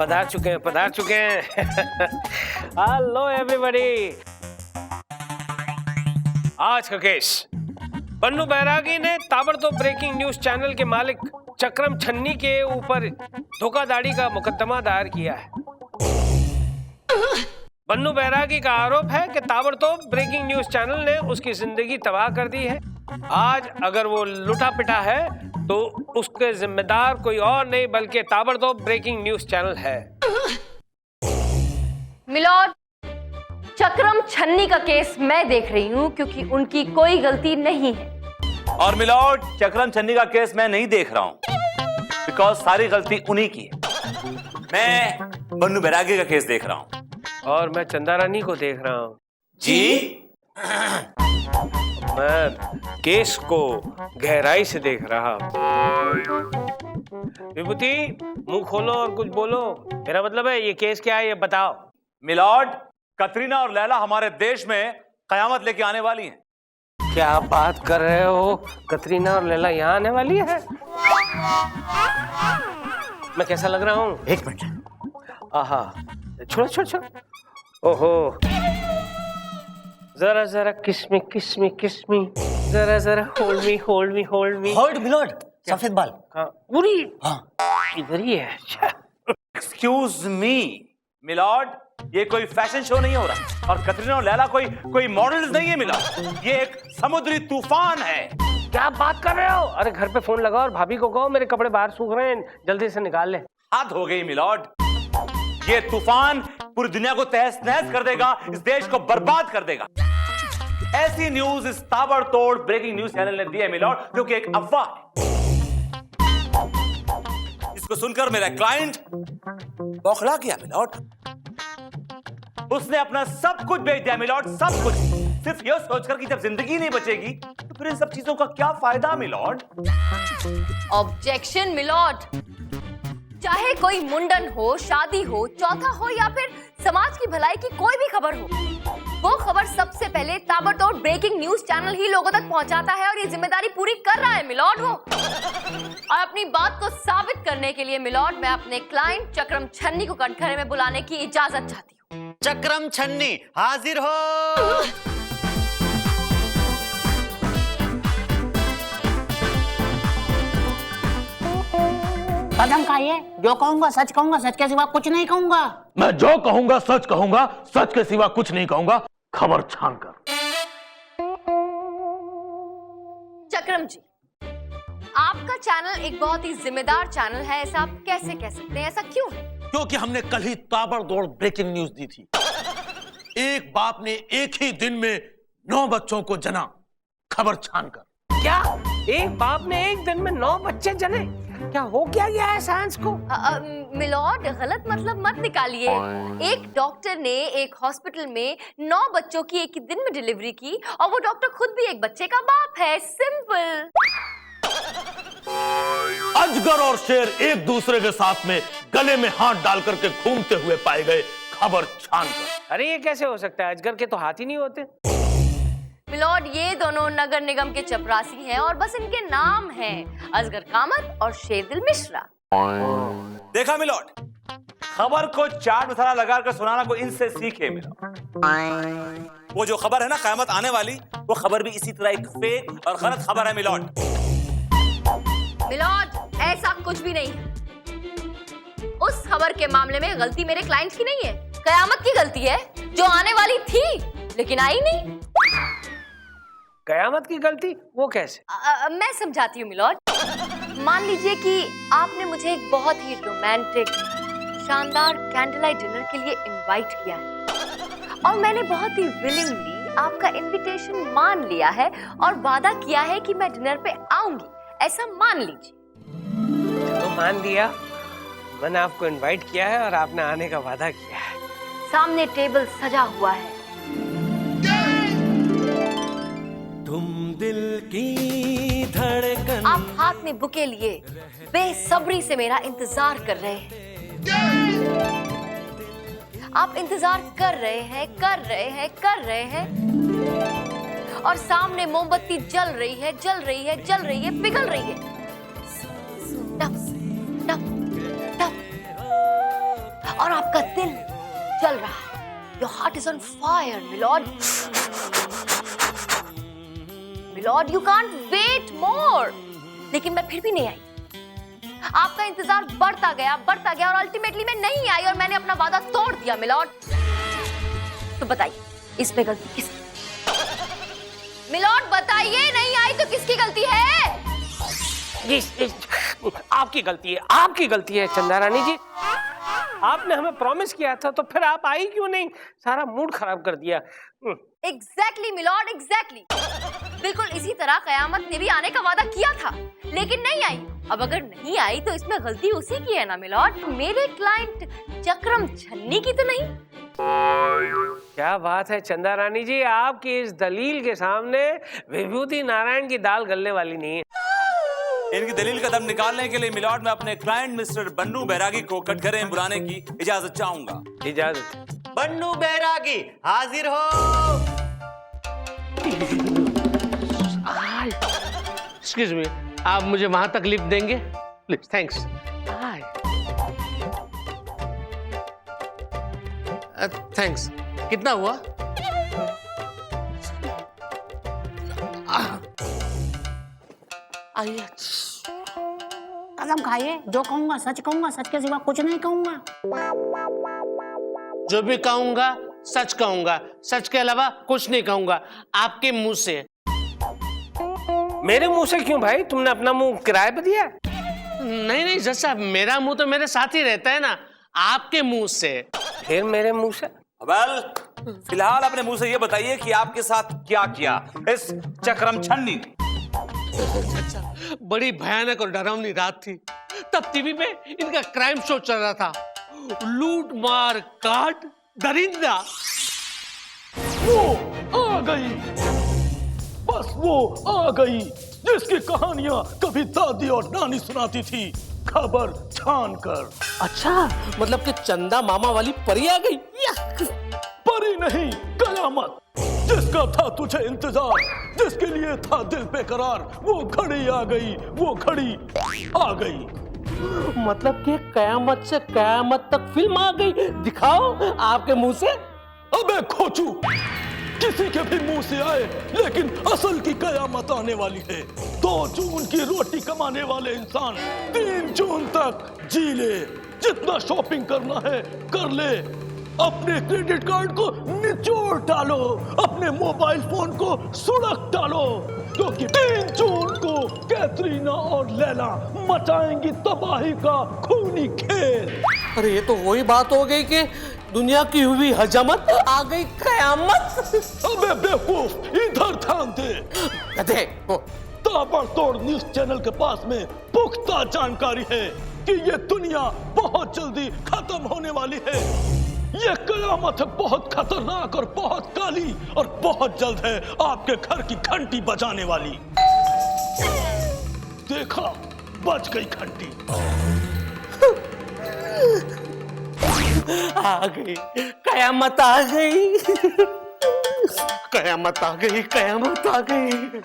पधार चुके हैं हेलो एवरीबॉडी। आज का केस, बन्नू बैरागी ने ताबड़तोड़ ब्रेकिंग न्यूज चैनल के मालिक चक्रम छन्नी के ऊपर धोखाधड़ी का मुकदमा दायर किया है। बन्नू बैरागी का आरोप है कि ताबड़तोड़ ब्रेकिंग न्यूज चैनल ने उसकी जिंदगी तबाह कर दी है। आज अगर वो लुटा पिटा है तो उसके जिम्मेदार कोई और नहीं बल्कि ताबड़तोड़ ब्रेकिंग न्यूज चैनल है। मिलॉर्ड, चक्रम छन्नी का केस मैं देख रही हूँ क्योंकि उनकी कोई गलती नहीं है। और मिलॉर्ड, चक्रम छन्नी का केस मैं नहीं देख रहा हूँ बिकॉज सारी गलती उन्हीं की है। मैं बन्नू बैरागी का केस देख रहा हूँ। और मैं चंदा रानी को देख रहा हूँ। जी? मैं केस को गहराई से देख रहा हूँ। विभूति, मुंह खोलो और कुछ बोलो। मेरा मतलब है ये केस क्या है, ये बताओ। मिलॉर्ड, कतरीना और लैला हमारे देश में कयामत लेके आने वाली हैं। क्या बात कर रहे हो? कतरीना और लैला यहाँ आने वाली है? मैं कैसा लग रहा हूँ? एक मिनट। आहा, छोड़ो। ओहो, जरा जरा किस्मी जरा होल्ड मी। होल्ड मिलॉर्ड, सफेद बाल। हाँ, पूरी हाँ, इधर ही है। एक्सक्यूज मी मिलॉर्ड, ये कोई फैशन शो नहीं हो रहा और कतरीना और लैला कोई मॉडल्स नहीं है मिलॉर्ड। ये एक समुद्री तूफान है। क्या बात कर रहे हो? अरे घर पे फोन लगाओ और भाभी को कहो मेरे कपड़े बाहर सूख रहे हैं, जल्दी से निकाल ले। हद हो गई मिलॉर्ड, ये तूफान पूरी दुनिया को तहस नहस कर देगा, इस देश को बर्बाद कर देगा। ऐसी न्यूज इस ताबड़तोड़ ब्रेकिंग न्यूज चैनल ने दी है मिलॉर्ड, जो कि एक अफवाह है। इसको सुनकर मेरा क्लाइंट बौखला गया मिलॉर्ड। उसने अपना सब कुछ बेच दिया मिलॉर्ड, सब कुछ, सिर्फ यह सोचकर कि जब जिंदगी नहीं बचेगी तो फिर इन सब चीजों का क्या फायदा मिलॉर्ड। ऑब्जेक्शन मिलॉर्ड, चाहे कोई मुंडन हो, शादी हो, चौथा हो या फिर समाज की भलाई की कोई भी खबर हो, वो खबर सबसे पहले ताबड़तोड़ ब्रेकिंग न्यूज चैनल ही लोगों तक पहुंचाता है और ये जिम्मेदारी पूरी कर रहा है मिलॉर्ड वो। और अपनी बात को साबित करने के लिए मिलॉर्ड, मैं अपने क्लाइंट चक्रम छन्नी को कटघरे में बुलाने की इजाजत चाहती हूँ। चक्रम छन्नी हाजिर हो। कदम खाइए, जो कहूंगा सच कहूंगा, सच के सिवा कुछ नहीं कहूंगा। मैं जो कहूंगा, सच के सिवा कुछ नहीं कहूंगा, खबर छान कर। चक्रम जी, आपका चैनल एक बहुत ही जिम्मेदार चैनल है, ऐसा आप कैसे कह सकते हैं? ऐसा क्यों है? क्योंकि हमने कल ही ताबड़तोड़ ब्रेकिंग न्यूज दी थी। एक बाप ने एक ही दिन में 9 बच्चों को जना, खबर छान कर। क्या एक बाप ने एक दिन में 9 बच्चे जने? क्या हो क्या गया है साइंस को? मिलॉर्ड, गलत मतलब मत निकालिए। एक डॉक्टर ने एक हॉस्पिटल में 9 बच्चों की एक ही दिन में डिलीवरी की और वो डॉक्टर खुद भी एक बच्चे का बाप है। सिंपल। अजगर और शेर एक दूसरे के साथ में गले में हाथ डाल करके घूमते हुए पाए गए, खबर छान कर। अरे ये कैसे हो सकता है? अजगर के तो हाथ ही नहीं होते। मिलॉर्ड, ये दोनों नगर निगम के चपरासी हैं और बस इनके नाम हैं अजगर कामत और शेरदिल मिश्रा। देखा मिलॉर्ड, खबर को चाट मसाला लगाकर सुनाना को इनसे सीखे मिलॉर्ड। वो जो खबर है ना कयामत आने वाली, वो खबर भी इसी तरह एक फेक और गलत खबर है मिलॉर्ड। मिलॉर्ड, ऐसा कुछ भी नहीं है। उस खबर के मामले में गलती मेरे क्लाइंट की नहीं है, कयामत की गलती है, जो आने वाली थी लेकिन आई नहीं। कयामत की गलती? वो कैसे? मैं समझाती हूँ मिलॉर्ड। मान लीजिए कि आपने मुझे एक बहुत ही रोमांटिक शानदार कैंडल लाइट डिनर के लिए इनवाइट किया है और मैंने बहुत ही विलिंगली आपका इनविटेशन मान लिया है और वादा किया है कि मैं डिनर पे आऊंगी, ऐसा मान लीजिए। तो मान लिया, मैंने आपको इनवाइट किया है और आपने आने का वादा किया है। सामने टेबल सजा हुआ है, तुम दिल की धड़कन। आप हाथ में बुके लिए बेसब्री से मेरा इंतजार कर रहे हैं। आप इंतजार कर रहे हैं और सामने मोमबत्ती जल रही है, पिघल रही है। टप टप टप heart is on fire, Milord. Milord, you can't wait more. लेकिन मैं फिर भी नहीं आई। आपका इंतजार बढ़ता गया और अल्टीमेटली मैं नहीं आई और मैंने अपना वादा तोड़ दिया, मिलॉर्ड। तो बताइए, इसमें गलती किसकी? मिलॉर्ड बताइए, नहीं आई तो किसकी गलती है? आपकी गलती है चंदा रानी जी। आपने हमें प्रॉमिस किया था, तो फिर आप आई क्यों नहीं? सारा मूड खराब कर दिया। Exactly milord, exactly. बिल्कुल इसी तरह कयामत ने भी आने का वादा किया था, लेकिन नहीं आई। अब अगर नहीं आई तो इसमें गलती उसी की है ना मिलॉर्ड, मेरे क्लाइंट चक्रम छन्नी की तो नहीं। क्या बात है चंदा रानी जी, आपकी इस दलील के सामने विभूति नारायण की दाल गलने वाली नहीं है। इनकी दलील का दम निकालने के लिए मिलॉर्ड मैं अपने क्लाइंट मिस्टर बन्नू बैरागी को कटघरे में बुलाने की इजाजत चाहूंगा। इजाजत। बन्नू बैरागी हाजिर हो। एक्सक्यूज मी, आप मुझे वहां तक लिफ्ट देंगे प्लीज? थैंक्स। थैंक्स। कितना हुआ? आइए। कसम खाइए, जो कहूंगा सच कहूंगा, सच के सिवा कुछ नहीं कहूंगा। जो भी कहूंगा सच कहूंगा, सच के अलावा कुछ नहीं कहूंगा। आपके मुंह से। मेरे मुंह से क्यों भाई? तुमने अपना मुंह किराए पे दिया? नहीं जज साहब, मेरा मुंह तो मेरे साथ ही रहता है ना। आपके मुंह से। फिर मेरे मुंह से? वेल, फिलहाल अपने मुंह से ये बताइए कि आपके साथ क्या किया इस चक्रम छन्नी ने? बड़ी भयानक और डरावनी रात थी। तब टीवी पे इनका क्राइम शो चल रहा था। लूट मार काट दरिंदा। वो आ गई, बस वो आ गई जिसकी कहानियां कभी दादी और नानी सुनाती थी, खबर छान कर। अच्छा, मतलब कि चंदा मामा वाली परी आ गई? परी नहीं, कयामत। जिसका था तुझे इंतजार, जिसके लिए था दिल बेकरार, वो घड़ी आ गई, वो घड़ी आ गई। मतलब कि कयामत से कयामत तक फिल्म आ गई। दिखाओ आपके मुंह से। अबे खोचू, किसी के भी मुंह से आए, लेकिन असल की कयामत आने वाली है। 2 जून की रोटी कमाने वाले इंसान 3 जून तक जी ले। जितना शॉपिंग करना है कर ले। अपने क्रेडिट कार्ड को निचोड़ डालो, अपने मोबाइल फोन को सुड़क डालो, क्योंकि 3 जून को कैटरीना और लैला मचाएंगी तबाही का खूनी खेल। अरे ये तो वही बात हो गई कि दुनिया की हुई हजामत आ गई कयामत। अबे बेवकूफ, इधर ध्यान दे। गधे। ताबड़तोड़ न्यूज चैनल के पास में पुख्ता जानकारी है कि ये दुनिया बहुत जल्दी खत्म होने वाली है। ये कयामत है बहुत खतरनाक और बहुत काली, और बहुत जल्द है आपके घर की घंटी बजाने वाली। देखा, बज गई घंटी। आ गई कयामत, आ गई कयामत, आ गई कयामत, आ गई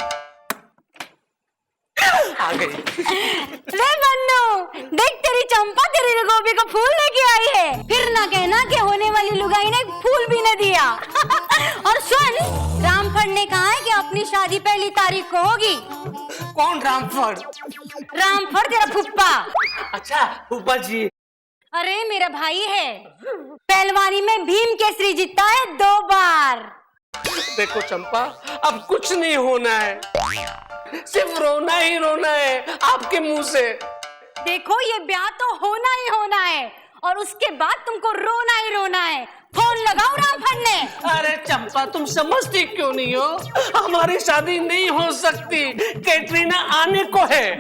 आ गई। रे बन्नू, देख तेरी चंपा तेरी गोभी का फूल लेके आई है। फिर ना कहना कि होने वाली लुगाई ने फूल भी न दिया। और सुन, रामफड़ ने कहा है कि अपनी शादी 1 तारीख को होगी। कौन रामफड़? रामफड़ तेरा फुप्पा। अच्छा फूफा जी। अरे मेरा भाई है, पहलवानी में भीम केसरी जीता है 2 बार। देखो चंपा, अब कुछ नहीं होना है, सिर्फ रोना ही रोना है आपके मुंह से। देखो, ये ब्याह तो होना ही होना है, और उसके बाद तुमको रोना ही रोना है। फोन लगाओ रामफड़ ने। अरे चंपा, तुम समझती क्यों नहीं हो? हमारी शादी नहीं हो सकती, कैटरीना आने को है।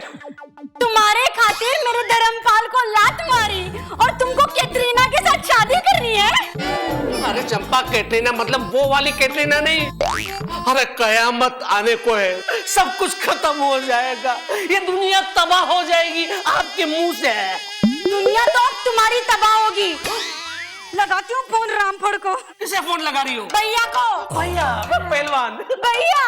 तुम्हारे खातिर मेरे धर्मपाल को लात मारी, और तुमको कैटरीना के साथ शादी करनी है? अरे चंपा, कैटरीना मतलब वो वाली कैटरीना नहीं। अरे कयामत आने को है, सब कुछ खत्म हो जाएगा, ये दुनिया तबाह हो जाएगी आपके मुंह से। दुनिया तो अब तुम्हारी तबाह होगी। लगाती हूँ फोन रामफड़ को। किसे फोन लगा रही हो? भैया को। भैया? पहलवान भैया,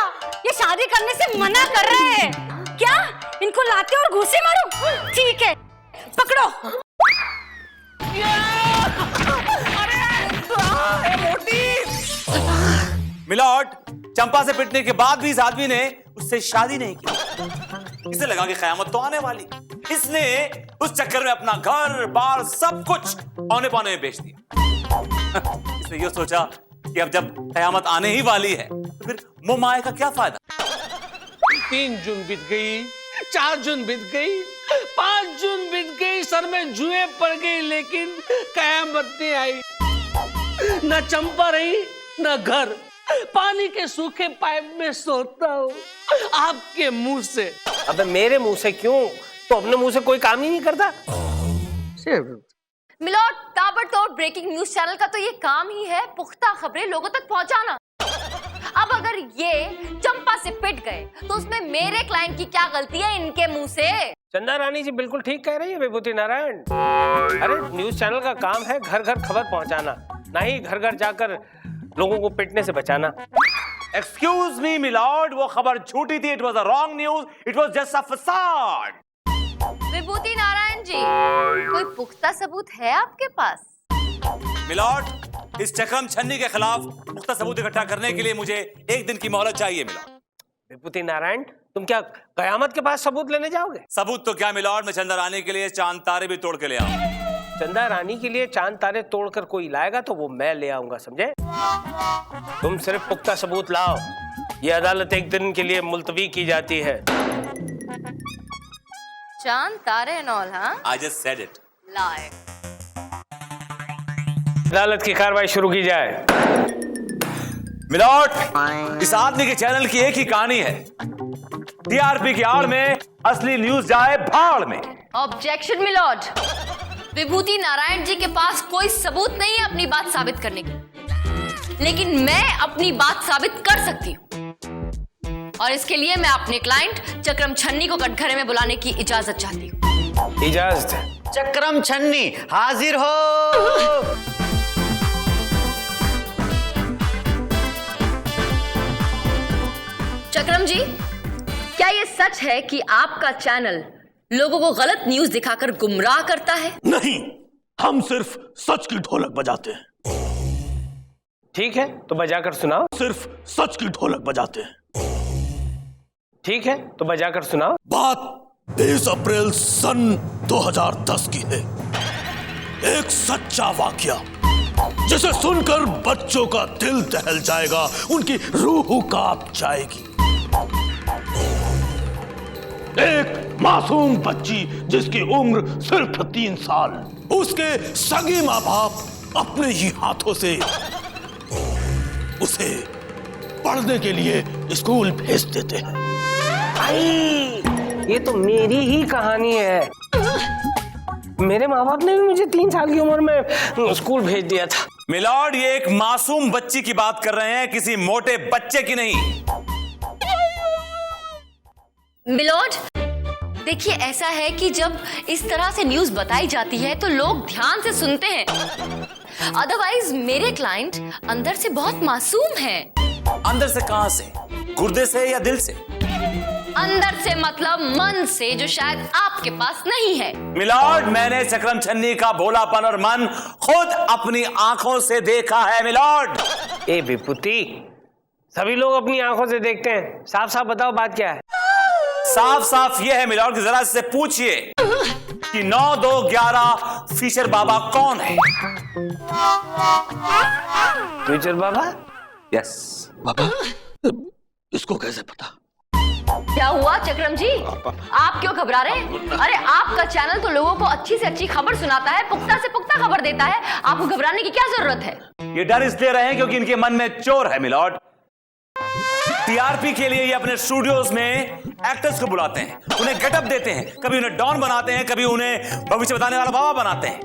ये शादी करने से मना कर रहे हैं। क्या इनको लाते और घूसे मारूं? ठीक है, पकड़ो। अरे मोटी मिलॉर्ड, चंपा से पिटने के बाद भी इस आदमी ने उससे शादी नहीं की। इसे लगा कि कयामत तो आने वाली, इसने उस चक्कर में अपना घर बार सब कुछ औने पौने में बेच दिया। इसने ये सोचा कि अब जब कयामत आने ही वाली है तो फिर मोह माया का क्या फायदा। 3 जून बीत गई, 4 जून बीत गई, 5 जून बीत गई, सर में जुएं पड़ गई, लेकिन कयामत नहीं आई। न चंपा रही न घर, पानी के सूखे पाइप में सोता हूँ आपके मुंह से। अबे मेरे मुंह से क्यों? तो अपने मुंह से कोई काम ही नहीं करता। मिलॉर्ड, ताबड़तोड़ ब्रेकिंग न्यूज चैनल का तो ये काम ही है पुख्ता खबरें लोगों तक पहुंचाना। अब अगर ये चंपा से पिट गए तो उसमें मेरे क्लाइंट की क्या गलती है इनके मुंह से? चंदा रानी जी बिल्कुल ठीक कह रही है विभूति नारायण। अरे न्यूज चैनल का काम है घर घर खबर पहुंचाना, ना ही घर घर जाकर लोगों को पिटने से बचाना। एक्सक्यूज मी मिलॉर्ड, वो खबर झूठी थी। It was a wrong news, it was just a facade. Vibhuti Narayan ji, कोई पुख्ता सबूत है आपके पास? मिलॉर्ड, इस चक्रम छन्नी के खिलाफ पुख्ता सबूत इकट्ठा करने के लिए मुझे 1 दिन की मोहलत चाहिए मिलॉर्ड। विभूति नारायण, तुम क्या कयामत के पास सबूत लेने जाओगे? सबूत तो क्या मिलॉर्ड, मैं चंदा रानी के लिए चांद तारे भी तोड़ के ले आऊंगा। चंदा रानी के लिए चांद तारे तोड़कर कोई लाएगा तो वो मैं ले आऊंगा, समझे? तुम सिर्फ पुख्ता सबूत लाओ। ये अदालत 1 दिन के लिए मुलतवी की जाती है। चांद तारे नॉल, हाँ? I just said it. लाए। अदालत की कार्रवाई शुरू की जाए। मिलॉर्ड, इस आदमी के चैनल की एक ही कहानी है। टीआरपी की आड़ में असली न्यूज जाए भाड़ में। ऑब्जेक्शन मिलॉर्ड, विभूति नारायण जी के पास कोई सबूत नहीं है अपनी बात साबित करने की, लेकिन मैं अपनी बात साबित कर सकती हूँ और इसके लिए मैं अपने क्लाइंट चक्रम छन्नी को कटघरे में बुलाने की इजाजत चाहती हूँ। इजाजत है। चक्रम छन्नी हाजिर हो। चक्रम जी, क्या ये सच है कि आपका चैनल लोगों को गलत न्यूज दिखाकर गुमराह करता है? नहीं, हम सिर्फ सच की ढोलक बजाते हैं। ठीक है तो बजाकर सुनाओ। सिर्फ सच की ढोलक बजाते हैं। ठीक है तो बजाकर सुनाओ। बात 20 अप्रैल सन 2010 की है। एक सच्चा वाकया जिसे सुनकर बच्चों का दिल दहल जाएगा, उनकी रूह कांप जाएगी। एक मासूम बच्ची जिसकी उम्र सिर्फ 3 साल, उसके सगे माँ बाप अपने ही हाथों से उसे पढ़ने के लिए स्कूल भेज देते हैं। भाई, ये तो मेरी ही कहानी है। मेरे माँ बाप ने भी मुझे 3 साल की उम्र में स्कूल भेज दिया था। मिलॉर्ड, ये एक मासूम बच्ची की बात कर रहे हैं, किसी मोटे बच्चे की नहीं। मिलॉर्ड, देखिए ऐसा है कि जब इस तरह से न्यूज बताई जाती है तो लोग ध्यान से सुनते हैं, अदरवाइज मेरे क्लाइंट अंदर से बहुत मासूम हैं। अंदर से कहां से? गुर्दे से या दिल से? अंदर से मतलब मन से, जो शायद आपके पास नहीं है। मिलॉर्ड, मैंने चक्रम छन्नी का भोलापन और मन खुद अपनी आंखों से देखा है मिलॉर्ड। ए विभूति, सभी लोग अपनी आंखों से देखते हैं। साफ साफ बताओ बात क्या है? साफ साफ यह है मिलॉर्ड कि जरा इससे पूछिए कि 9-2-11 फीचर बाबा कौन है? फ्यूचर बाबा? यस। बाबा, इसको कैसे पता? क्या हुआ चक्रम जी, आप क्यों घबरा रहे हैं? अरे आपका चैनल तो लोगों को अच्छी से अच्छी खबर सुनाता है, पुख्ता से पुख्ता खबर देता है। आपको घबराने की क्या जरूरत है? ये डर इसलिए रहे क्योंकि इनके मन में चोर है मिलॉर्ड। टीआरपी के लिए ये अपने स्टूडियोज में एक्टर्स को बुलाते हैं, उन्हें गेटअप देते हैं, कभी उन्हें डॉन बनाते हैं, कभी उन्हें भविष्य बताने वाला बाबा बनाते हैं।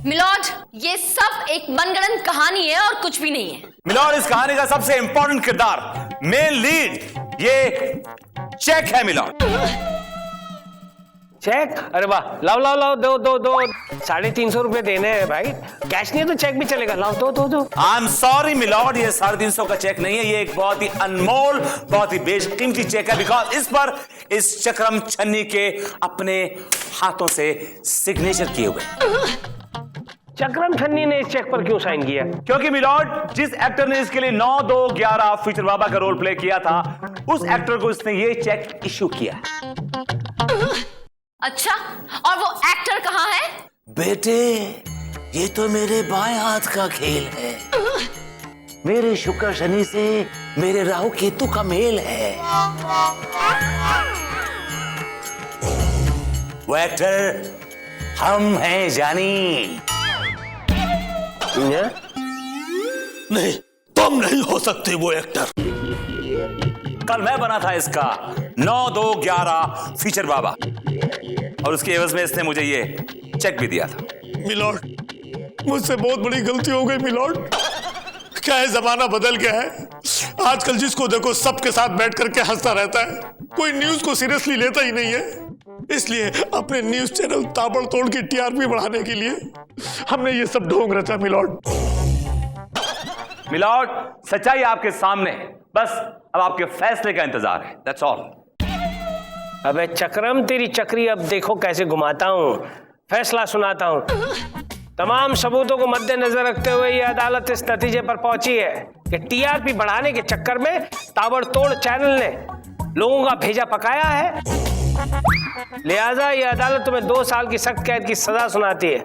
मिलॉर्ड, ये सब एक मनगढ़ंत कहानी है और कुछ भी नहीं है। मिलॉर्ड, इस कहानी का सबसे इंपॉर्टेंट किरदार, मेन लीड, ये चेक है मिलॉर्ड। चेक? अरे वाह, लाओ लाओ लाओ, दो 350 रुपए देने हैं भाई। कैश नहीं है तो चेक भी चलेगा। लाओ दो। आई एम सॉरी मिलॉर्ड, ये 350 का चेक नहीं है, ये एक बहुत ही अनमोल, बहुत ही बेशकीमती चेक है, बिकॉज इस पर इस चक्रम छन्नी के अपने हाथों से सिग्नेचर किए हुए। चक्रम छन्नी ने इस चेक पर क्यों साइन किया? क्योंकि मिलॉर्ड, जिस एक्टर ने इसके लिए 9-2-11 फीचर बाबा का रोल प्ले किया था, उस एक्टर को इसने ये चेक इश्यू किया। अच्छा, और वो एक्टर कहाँ है? बेटे, ये तो मेरे बाएं हाथ का खेल है। मेरे शुक्र शनि से मेरे राहु केतु का मेल है। वो एक्टर हम हैं जानी। नहीं, तुम नहीं हो सकते वो एक्टर। कल मैं बना था इसका 9-2-11 फीचर बाबा, और उसके एवज में इसने मुझे ये चेक भी दिया था। मिलॉर्ड, मुझसे बहुत बड़ी गलती हो गई मिलॉर्ड। क्या है, जमाना बदल गया है। आजकल जिसको देखो सबके साथ बैठ करके हंसता रहता है, कोई न्यूज को सीरियसली लेता ही नहीं है। इसलिए अपने न्यूज चैनल ताबड़तोड़ की टीआरपी बढ़ाने के लिए हमने ये सब ढोंग रचा मिलॉर्ड। मिलॉर्ड, सच्चाई आपके सामने, बस अब आपके फैसले का इंतजार है। That's all. अबे चक्रम, तेरी चक्री अब देखो कैसे घुमाता हूं, फैसला सुनाता हूं। तमाम सबूतों को मद्देनजर रखते हुए यह अदालत इस नतीजे पर पहुंची है कि टीआरपी बढ़ाने के चक्कर में ताबड़तोड़ चैनल ने लोगों का भेजा पकाया है। लिहाजा यह अदालत तुम्हें 2 साल की सख्त कैद की सजा सुनाती है।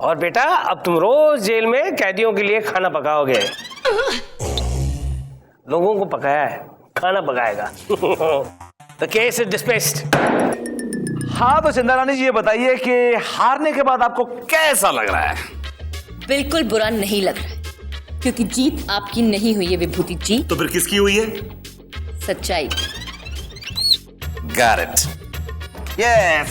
और बेटा, अब तुम रोज जेल में कैदियों के लिए खाना पकाओगे। लोगों को पकाया है, खाना पकाएगा। The case is dismissed। हाँ, तो चंदा रानी जी ये बताइए कि हारने के बाद आपको कैसा लग रहा है? बिल्कुल बुरा नहीं लग रहा है, क्योंकि जीत आपकी नहीं हुई है विभूति जी, तो फिर किसकी हुई है? सच्चाई। Got it. Yes।